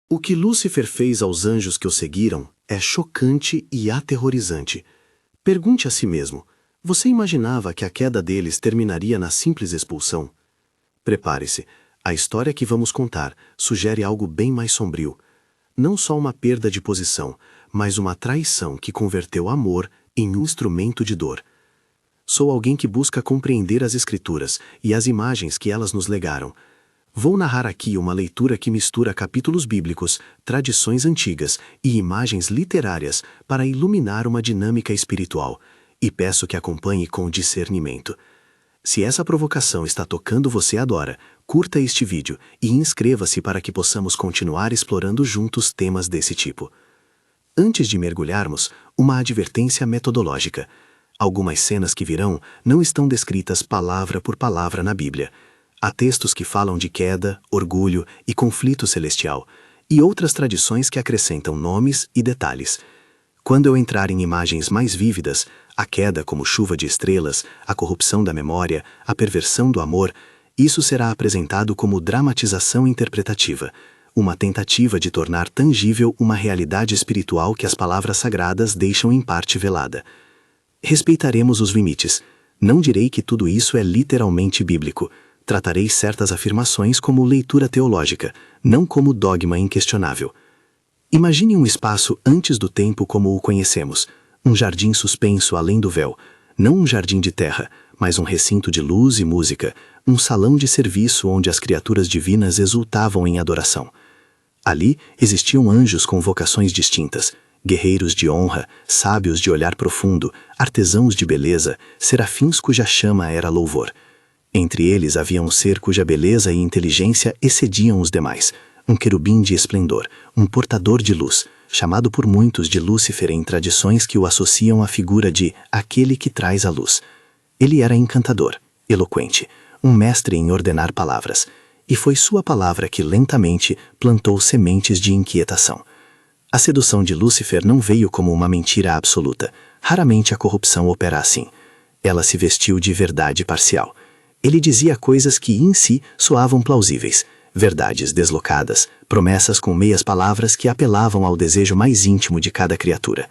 O que Lúcifer fez aos anjos que o seguiram é chocante e aterrorizante. Pergunte a si mesmo, você imaginava que a queda deles terminaria na simples expulsão? Prepare-se, a história que vamos contar sugere algo bem mais sombrio. Não só uma perda de posição, mas uma traição que converteu amor em um instrumento de dor. Sou alguém que busca compreender as Escrituras e as imagens que elas nos legaram. Vou narrar aqui uma leitura que mistura capítulos bíblicos, tradições antigas e imagens literárias para iluminar uma dinâmica espiritual, e peço que acompanhe com discernimento. Se essa provocação está tocando você agora, curta este vídeo e inscreva-se para que possamos continuar explorando juntos temas desse tipo. Antes de mergulharmos, uma advertência metodológica. Algumas cenas que virão não estão descritas palavra por palavra na Bíblia. Há textos que falam de queda, orgulho e conflito celestial, e outras tradições que acrescentam nomes e detalhes. Quando eu entrar em imagens mais vívidas, a queda como chuva de estrelas, a corrupção da memória, a perversão do amor, isso será apresentado como dramatização interpretativa, uma tentativa de tornar tangível uma realidade espiritual que as palavras sagradas deixam em parte velada. Respeitaremos os limites. Não direi que tudo isso é literalmente bíblico. Tratarei certas afirmações como leitura teológica, não como dogma inquestionável. Imagine um espaço antes do tempo como o conhecemos, um jardim suspenso além do véu, não um jardim de terra, mas um recinto de luz e música, um salão de serviço onde as criaturas divinas exultavam em adoração. Ali existiam anjos com vocações distintas, guerreiros de honra, sábios de olhar profundo, artesãos de beleza, serafins cuja chama era louvor. Entre eles havia um ser cuja beleza e inteligência excediam os demais, um querubim de esplendor, um portador de luz, chamado por muitos de Lúcifer em tradições que o associam à figura de aquele que traz a luz. Ele era encantador, eloquente, um mestre em ordenar palavras, e foi sua palavra que lentamente plantou sementes de inquietação. A sedução de Lúcifer não veio como uma mentira absoluta, raramente a corrupção opera assim. Ela se vestiu de verdade parcial. Ele dizia coisas que em si soavam plausíveis, verdades deslocadas, promessas com meias palavras que apelavam ao desejo mais íntimo de cada criatura.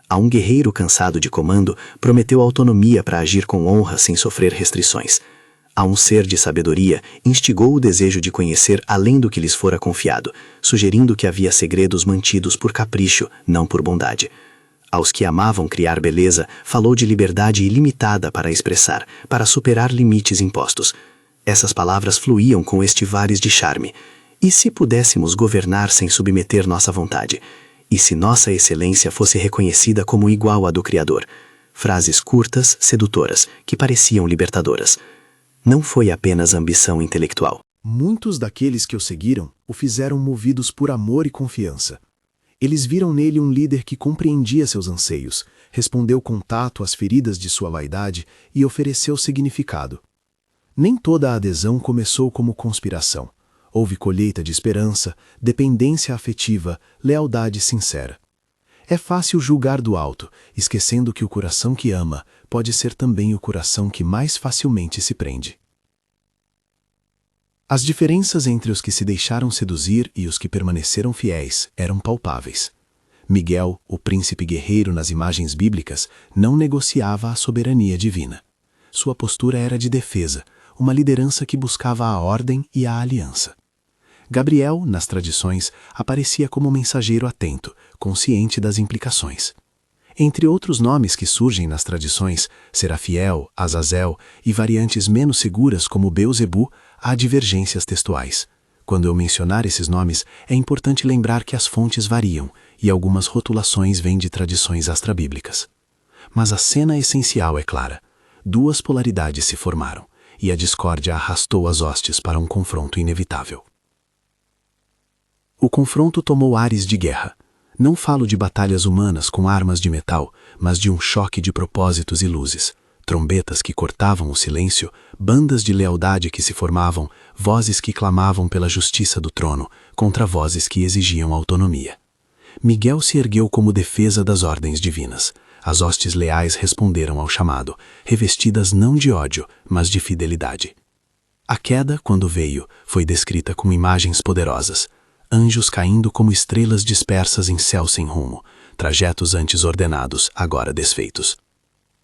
A um guerreiro cansado de comando, prometeu autonomia para agir com honra sem sofrer restrições. A um ser de sabedoria, instigou o desejo de conhecer além do que lhes fora confiado, sugerindo que havia segredos mantidos por capricho, não por bondade. Aos que amavam criar beleza, falou de liberdade ilimitada para expressar, para superar limites impostos. Essas palavras fluíam com estivares de charme. E se pudéssemos governar sem submeter nossa vontade? E se nossa excelência fosse reconhecida como igual à do Criador? Frases curtas, sedutoras, que pareciam libertadoras. Não foi apenas ambição intelectual. Muitos daqueles que o seguiram o fizeram movidos por amor e confiança. Eles viram nele um líder que compreendia seus anseios, respondeu com tato às feridas de sua vaidade e ofereceu significado. Nem toda a adesão começou como conspiração. Houve colheita de esperança, dependência afetiva, lealdade sincera. É fácil julgar do alto, esquecendo que o coração que ama pode ser também o coração que mais facilmente se prende. As diferenças entre os que se deixaram seduzir e os que permaneceram fiéis eram palpáveis. Miguel, o príncipe guerreiro nas imagens bíblicas, não negociava a soberania divina. Sua postura era de defesa, uma liderança que buscava a ordem e a aliança. Gabriel, nas tradições, aparecia como mensageiro atento, consciente das implicações. Entre outros nomes que surgem nas tradições, Serafiel, Azazel e variantes menos seguras como Beuzebu, há divergências textuais. Quando eu mencionar esses nomes, é importante lembrar que as fontes variam e algumas rotulações vêm de tradições astrabíblicas. Mas a cena essencial é clara. Duas polaridades se formaram, e a discórdia arrastou as hostes para um confronto inevitável. O confronto tomou ares de guerra. Não falo de batalhas humanas com armas de metal, mas de um choque de propósitos e luzes. Trombetas que cortavam o silêncio, bandas de lealdade que se formavam, vozes que clamavam pela justiça do trono, contra vozes que exigiam autonomia. Miguel se ergueu como defesa das ordens divinas. As hostes leais responderam ao chamado, revestidas não de ódio, mas de fidelidade. A queda, quando veio, foi descrita com imagens poderosas. anjos caindo como estrelas dispersas em céu sem rumo, trajetos antes ordenados, agora desfeitos.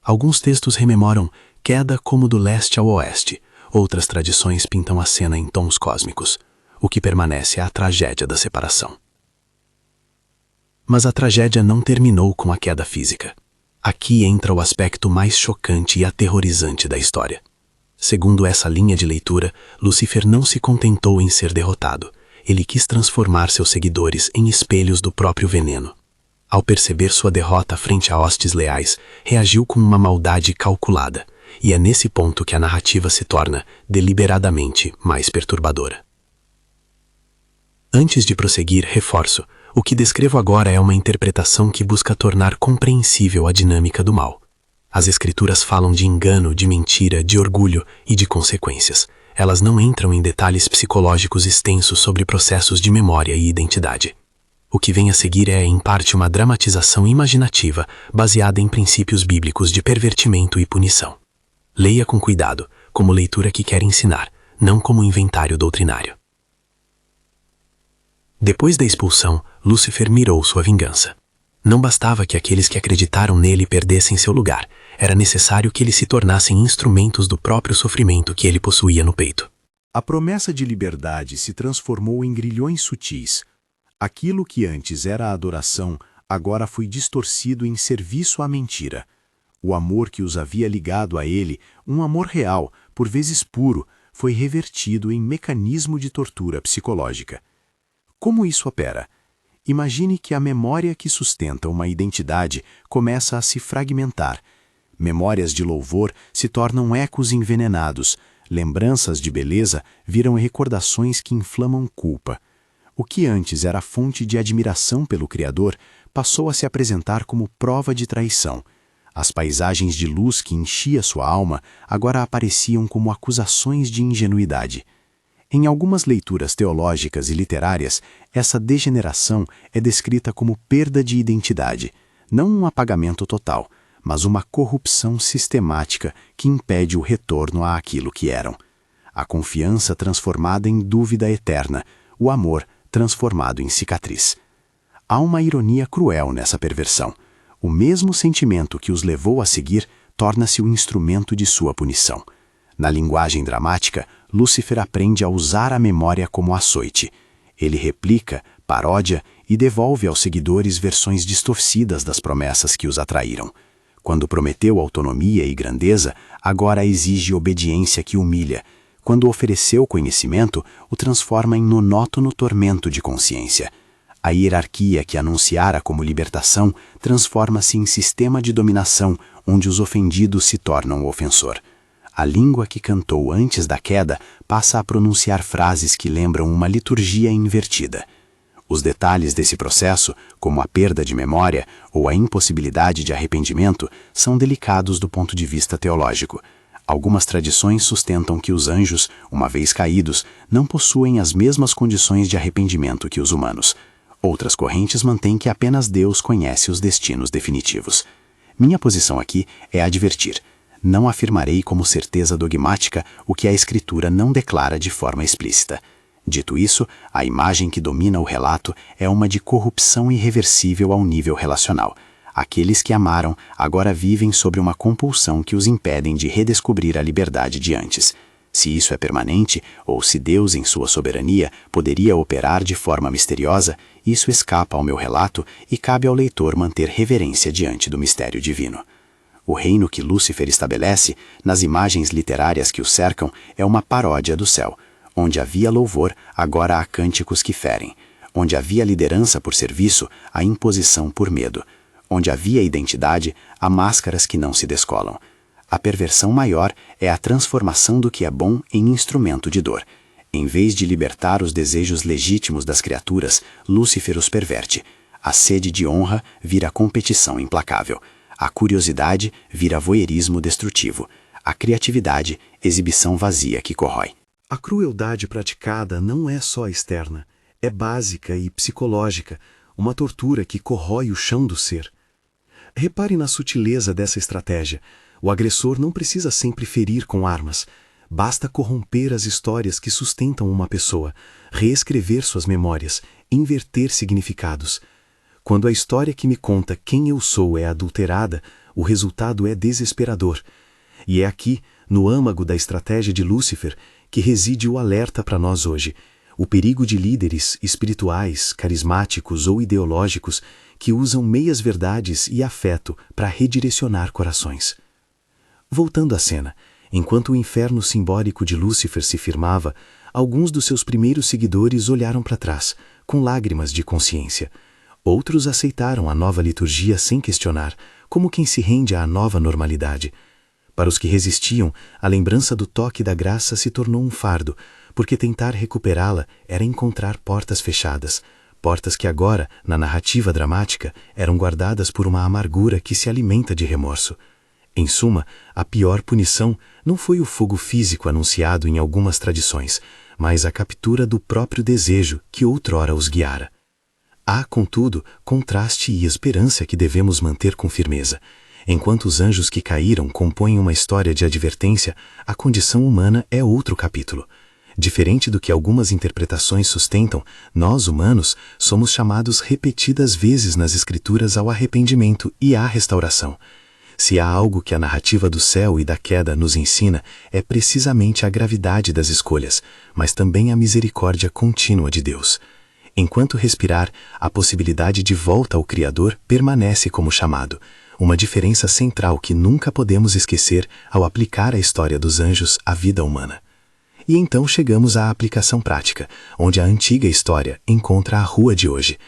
Alguns textos rememoram queda como do leste ao oeste, outras tradições pintam a cena em tons cósmicos. O que permanece é a tragédia da separação. Mas a tragédia não terminou com a queda física. Aqui entra o aspecto mais chocante e aterrorizante da história. Segundo essa linha de leitura, Lúcifer não se contentou em ser derrotado. Ele quis transformar seus seguidores em espelhos do próprio veneno. Ao perceber sua derrota frente a hostes leais, reagiu com uma maldade calculada, e é nesse ponto que a narrativa se torna, deliberadamente, mais perturbadora. Antes de prosseguir, reforço, o que descrevo agora é uma interpretação que busca tornar compreensível a dinâmica do mal. As escrituras falam de engano, de mentira, de orgulho e de consequências. Elas não entram em detalhes psicológicos extensos sobre processos de memória e identidade. O que vem a seguir é, em parte, uma dramatização imaginativa baseada em princípios bíblicos de pervertimento e punição. Leia com cuidado, como leitura que quer ensinar, não como inventário doutrinário. Depois da expulsão, Lúcifer mirou sua vingança. Não bastava que aqueles que acreditaram nele perdessem seu lugar, era necessário que eles se tornassem instrumentos do próprio sofrimento que ele possuía no peito. A promessa de liberdade se transformou em grilhões sutis. Aquilo que antes era adoração, agora foi distorcido em serviço à mentira. O amor que os havia ligado a ele, um amor real, por vezes puro, foi revertido em mecanismo de tortura psicológica. Como isso opera? Imagine que a memória que sustenta uma identidade começa a se fragmentar. Memórias de louvor se tornam ecos envenenados, lembranças de beleza viram recordações que inflamam culpa. O que antes era fonte de admiração pelo Criador passou a se apresentar como prova de traição. As paisagens de luz que enchia sua alma agora apareciam como acusações de ingenuidade. Em algumas leituras teológicas e literárias, essa degeneração é descrita como perda de identidade, não um apagamento total, mas uma corrupção sistemática que impede o retorno àquilo que eram. A confiança transformada em dúvida eterna, o amor transformado em cicatriz. Há uma ironia cruel nessa perversão. O mesmo sentimento que os levou a seguir torna-se o instrumento de sua punição. Na linguagem dramática, Lúcifer aprende a usar a memória como açoite. Ele replica, paródia e devolve aos seguidores versões distorcidas das promessas que os atraíram. Quando prometeu autonomia e grandeza, agora exige obediência que humilha. Quando ofereceu conhecimento, o transforma em monótono tormento de consciência. A hierarquia que anunciara como libertação transforma-se em sistema de dominação, onde os ofendidos se tornam o ofensor. A língua que cantou antes da queda passa a pronunciar frases que lembram uma liturgia invertida. Os detalhes desse processo, como a perda de memória ou a impossibilidade de arrependimento, são delicados do ponto de vista teológico. Algumas tradições sustentam que os anjos, uma vez caídos, não possuem as mesmas condições de arrependimento que os humanos. Outras correntes mantêm que apenas Deus conhece os destinos definitivos. Minha posição aqui é advertir. Não afirmarei como certeza dogmática o que a Escritura não declara de forma explícita. Dito isso, a imagem que domina o relato é uma de corrupção irreversível ao nível relacional. Aqueles que amaram agora vivem sobre uma compulsão que os impedem de redescobrir a liberdade de antes. Se isso é permanente, ou se Deus, em sua soberania, poderia operar de forma misteriosa, isso escapa ao meu relato e cabe ao leitor manter reverência diante do mistério divino. O reino que Lúcifer estabelece, nas imagens literárias que o cercam, é uma paródia do céu. Onde havia louvor, agora há cânticos que ferem. Onde havia liderança por serviço, há imposição por medo. Onde havia identidade, há máscaras que não se descolam. A perversão maior é a transformação do que é bom em instrumento de dor. Em vez de libertar os desejos legítimos das criaturas, Lúcifer os perverte. A sede de honra vira competição implacável. A curiosidade vira voyeurismo destrutivo. A criatividade, exibição vazia que corrói. A crueldade praticada não é só externa, é básica e psicológica, uma tortura que corrói o chão do ser. Repare na sutileza dessa estratégia. O agressor não precisa sempre ferir com armas. Basta corromper as histórias que sustentam uma pessoa, reescrever suas memórias, inverter significados. Quando a história que me conta quem eu sou é adulterada, o resultado é desesperador. E é aqui, no âmago da estratégia de Lúcifer, que reside o alerta para nós hoje, o perigo de líderes espirituais, carismáticos ou ideológicos que usam meias-verdades e afeto para redirecionar corações. Voltando à cena, enquanto o inferno simbólico de Lúcifer se firmava, alguns dos seus primeiros seguidores olharam para trás, com lágrimas de consciência. Outros aceitaram a nova liturgia sem questionar, como quem se rende à nova normalidade. Para os que resistiam, a lembrança do toque da graça se tornou um fardo, porque tentar recuperá-la era encontrar portas fechadas, portas que agora, na narrativa dramática, eram guardadas por uma amargura que se alimenta de remorso. Em suma, a pior punição não foi o fogo físico anunciado em algumas tradições, mas a captura do próprio desejo que outrora os guiara. Há, contudo, contraste e esperança que devemos manter com firmeza. Enquanto os anjos que caíram compõem uma história de advertência, a condição humana é outro capítulo. Diferente do que algumas interpretações sustentam, nós, humanos, somos chamados repetidas vezes nas Escrituras ao arrependimento e à restauração. Se há algo que a narrativa do céu e da queda nos ensina, é precisamente a gravidade das escolhas, mas também a misericórdia contínua de Deus. Enquanto respirar, a possibilidade de volta ao Criador permanece como chamado, uma diferença central que nunca podemos esquecer ao aplicar a história dos anjos à vida humana. E então chegamos à aplicação prática, onde a antiga história encontra a rua de hoje.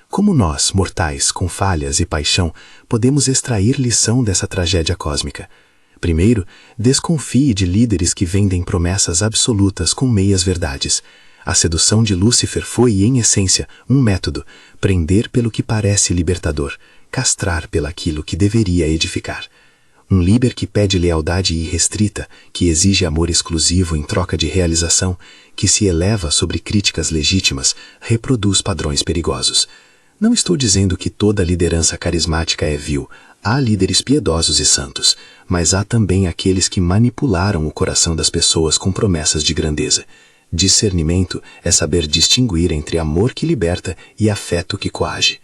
Como nós, mortais, com falhas e paixão, podemos extrair lição dessa tragédia cósmica? Primeiro, desconfie de líderes que vendem promessas absolutas com meias-verdades. A sedução de Lúcifer foi, em essência, um método: prender pelo que parece libertador, castrar pelaquilo que deveria edificar. Um líder que pede lealdade irrestrita, que exige amor exclusivo em troca de realização, que se eleva sobre críticas legítimas, reproduz padrões perigosos. Não estou dizendo que toda liderança carismática é vil. Há líderes piedosos e santos, mas há também aqueles que manipularam o coração das pessoas com promessas de grandeza. Discernimento é saber distinguir entre amor que liberta e afeto que coage.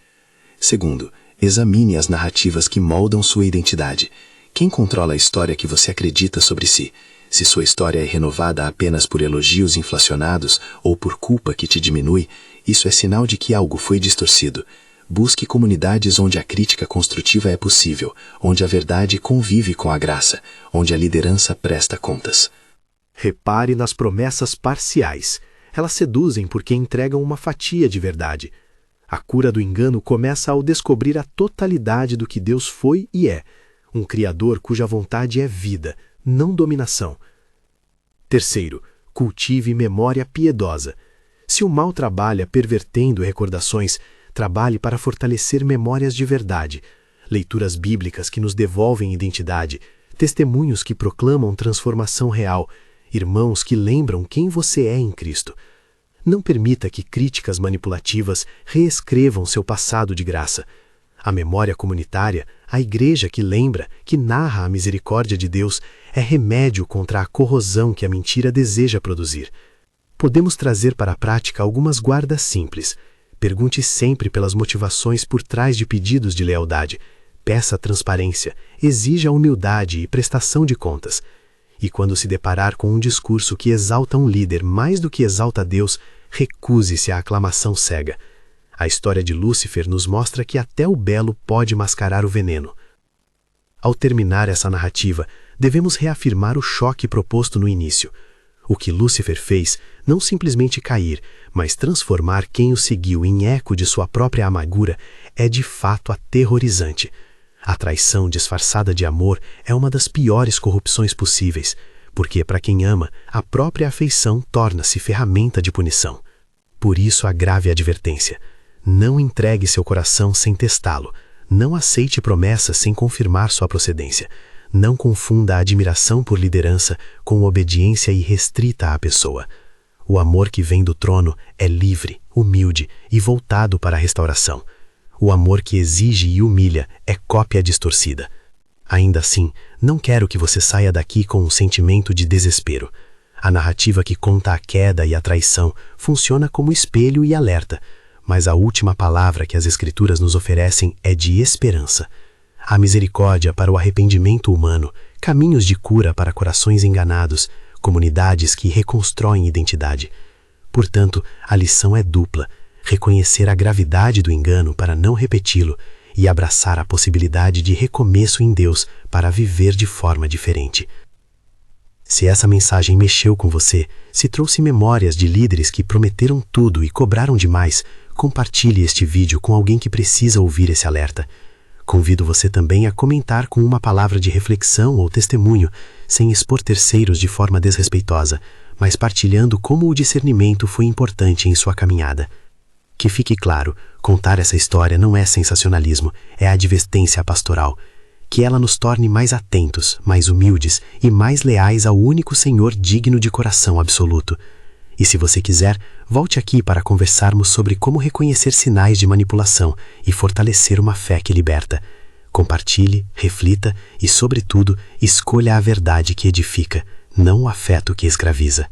Segundo, examine as narrativas que moldam sua identidade. Quem controla a história que você acredita sobre si? Se sua história é renovada apenas por elogios inflacionados ou por culpa que te diminui, isso é sinal de que algo foi distorcido. Busque comunidades onde a crítica construtiva é possível, onde a verdade convive com a graça, onde a liderança presta contas. Repare nas promessas parciais. Elas seduzem porque entregam uma fatia de verdade. A cura do engano começa ao descobrir a totalidade do que Deus foi e é, um Criador cuja vontade é vida, não dominação. Terceiro, cultive memória piedosa. Se o mal trabalha pervertendo recordações, trabalhe para fortalecer memórias de verdade, leituras bíblicas que nos devolvem identidade, testemunhos que proclamam transformação real, irmãos que lembram quem você é em Cristo. Não permita que críticas manipulativas reescrevam seu passado de graça. A memória comunitária, a igreja que lembra, que narra a misericórdia de Deus, é remédio contra a corrosão que a mentira deseja produzir. Podemos trazer para a prática algumas guardas simples. Pergunte sempre pelas motivações por trás de pedidos de lealdade. Peça transparência, exija humildade e prestação de contas. E quando se deparar com um discurso que exalta um líder mais do que exalta Deus, recuse-se à aclamação cega. A história de Lúcifer nos mostra que até o belo pode mascarar o veneno. Ao terminar essa narrativa, devemos reafirmar o choque proposto no início. O que Lúcifer fez, não simplesmente cair, mas transformar quem o seguiu em eco de sua própria amargura, é de fato aterrorizante. A traição disfarçada de amor é uma das piores corrupções possíveis, porque para quem ama, a própria afeição torna-se ferramenta de punição. Por isso a grave advertência: não entregue seu coração sem testá-lo, não aceite promessas sem confirmar sua procedência, não confunda a admiração por liderança com obediência irrestrita à pessoa. O amor que vem do trono é livre, humilde e voltado para a restauração. O amor que exige e humilha é cópia distorcida. Ainda assim, não quero que você saia daqui com um sentimento de desespero. A narrativa que conta a queda e a traição funciona como espelho e alerta, mas a última palavra que as Escrituras nos oferecem é de esperança. A misericórdia para o arrependimento humano, caminhos de cura para corações enganados, comunidades que reconstroem identidade. Portanto, a lição é dupla: reconhecer a gravidade do engano para não repeti-lo e abraçar a possibilidade de recomeço em Deus para viver de forma diferente. Se essa mensagem mexeu com você, se trouxe memórias de líderes que prometeram tudo e cobraram demais, compartilhe este vídeo com alguém que precisa ouvir esse alerta. Convido você também a comentar com uma palavra de reflexão ou testemunho, sem expor terceiros de forma desrespeitosa, mas partilhando como o discernimento foi importante em sua caminhada. Que fique claro, contar essa história não é sensacionalismo, é advertência pastoral. Que ela nos torne mais atentos, mais humildes e mais leais ao único Senhor digno de coração absoluto. E se você quiser, volte aqui para conversarmos sobre como reconhecer sinais de manipulação e fortalecer uma fé que liberta. Compartilhe, reflita e, sobretudo, escolha a verdade que edifica, não o afeto que escraviza.